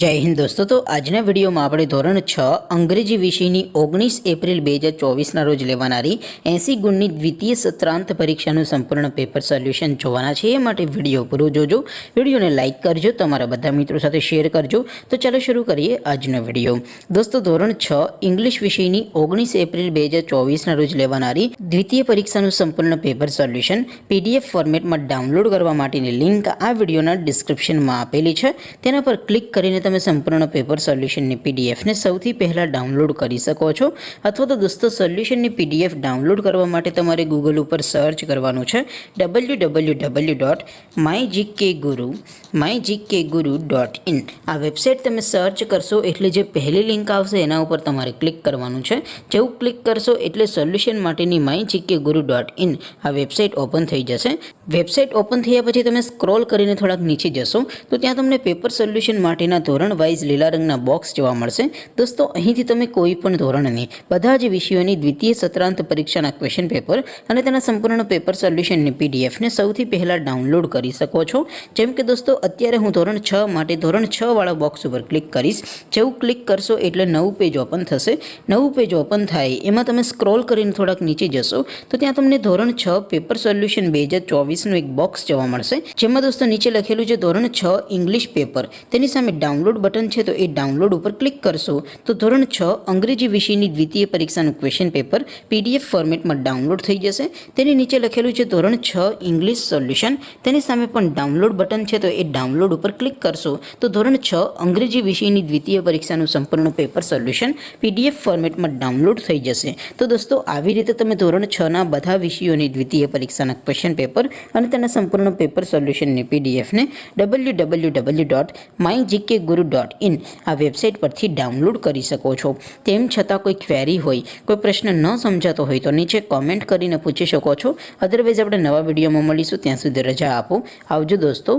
जय हिंद दोस्तों। तो આજના વિડીયોમાં આપણે ધોરણ 6 અંગ્રેજી વિષયની 19 એપ્રિલ 2024ના રોજ લેવાનારી 80 ગુણની દ્વિતીય સત્રાંત પરીક્ષાનું સંપૂર્ણ પેપર સોલ્યુશન જોવાના છે। એ માટે વિડીયો પૂરો જોજો, વિડીયોને લાઇક કરજો, તમારા બધા મિત્રો સાથે શેર કરજો। તો ચાલો શરૂ કરીએ આજનો વિડીયો। દોસ્તો ધોરણ 6 ઇંગ્લિશ વિષયની 19 એપ્રિલ 2024ના રોજ લેવાનારી દ્વિતીય પરીક્ષાનું સંપૂર્ણ પેપર સોલ્યુશન PDF ફોર્મેટમાં ડાઉનલોડ કરવા માટેની લિંક આ વિડીયોના ડિસ્ક્રિપ્શનમાં આપેલી છે। તેના પર ક્લિક કરીને તમે સંપૂર્ણ પેપર સોલ્યુશનની PDF ને સૌથી પહેલાં ડાઉનલોડ કરી શકો છો। અથવા તો દોસ્તો સોલ્યુશનની PDF ડાઉનલોડ કરવા માટે તમારે ગૂગલ ઉપર સર્ચ કરવાનું છે www.mygkguru.in। આ વેબસાઇટ તમે સર્ચ કરશો એટલે જે પહેલી લિંક આવશે એના ઉપર તમારે ક્લિક કરવાનું છે। જેવું ક્લિક કરશો એટલે સોલ્યુશન માટેની mygkguru.in આ વેબસાઇટ ઓપન થઈ જશે। વેબસાઇટ ઓપન થયા પછી તમે સ્ક્રોલ કરીને થોડાક નીચે જશો તો ત્યાં તમને પેપર સોલ્યુશન માટેના ધોરણ વાઇઝ લીલા રંગના બોક્સ જોવા મળશે। દોસ્તો અહીંથી તમે કોઈ પણ ધોરણની બધા જ વિષયોની દ્વિતીય સત્રાંત પરીક્ષાના ક્વેશ્ચન પેપર અને તેના સંપૂર્ણ પેપર સોલ્યુશનની PDF ને સૌથી પહેલાં ડાઉનલોડ કરી શકો છો। જેમ કે દોસ્તો અત્યારે હું ધોરણ 6 માટે ધોરણ 6 વાળા બોક્સ ઉપર ક્લિક કરીશ। જેવું ક્લિક કરશો એટલે નવું પેજ ઓપન થશે। નવું પેજ ઓપન થાય એમાં તમે સ્ક્રોલ કરીને થોડાક નીચે જશો તો ત્યાં તમને ધોરણ 6 પેપર સોલ્યુશન 2024નું એક બોક્સ જોવા મળશે। જેમાં દોસ્તો નીચે લખેલું છે ધોરણ 6 ઇંગ્લિશ પેપર, તેની સામે ડાઉનલોડ બટન છે તો એ ડાઉનલોડ ઉપર ક્લિક કરશો તો ધોરણ 6 અંગ્રેજી વિષયની દ્વિતીય પરીક્ષાનું ક્વેશ્ચન પેપર PDF ફોર્મેટમાં ડાઉનલોડ થઈ જશે। તેની નીચે લખેલું છે ધોરણ 6 ઇંગ્લિશ સોલ્યુશન, તેની સામે પણ ડાઉનલોડ બટન છે તો એ ડાઉનલોડ ઉપર ક્લિક કરશો તો ધોરણ 6 અંગ્રેજી વિષયની દ્વિતીય પરીક્ષાનું સંપૂર્ણ પેપર સોલ્યુશન PDF ફોર્મેટમાં ડાઉનલોડ થઈ જશે। તો દોસ્તો આવી રીતે તમે ધોરણ 6ના બધા વિષયોની દ્વિતીય પરીક્ષાના ક્વેશ્ચન પેપર અને તેના સંપૂર્ણ પેપર સોલ્યુશનની PDF ને www.mygkguru.in આ વેબસાઇટ પરથી ડાઉનલોડ કરી શકો છો। તેમ છતાં કોઈ ક્વેરી હોય, કોઈ પ્રશ્ન ન સમજાતો હોય તો નીચે કોમેન્ટ કરીને પૂછી શકો છો। અદરવાઇઝ આપણે નવા વિડીયોમાં મળીશું, ત્યાં સુધી રજા આપો। આવજો દોસ્તો,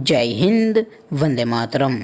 જય હિન્દ, વંદે માતરમ।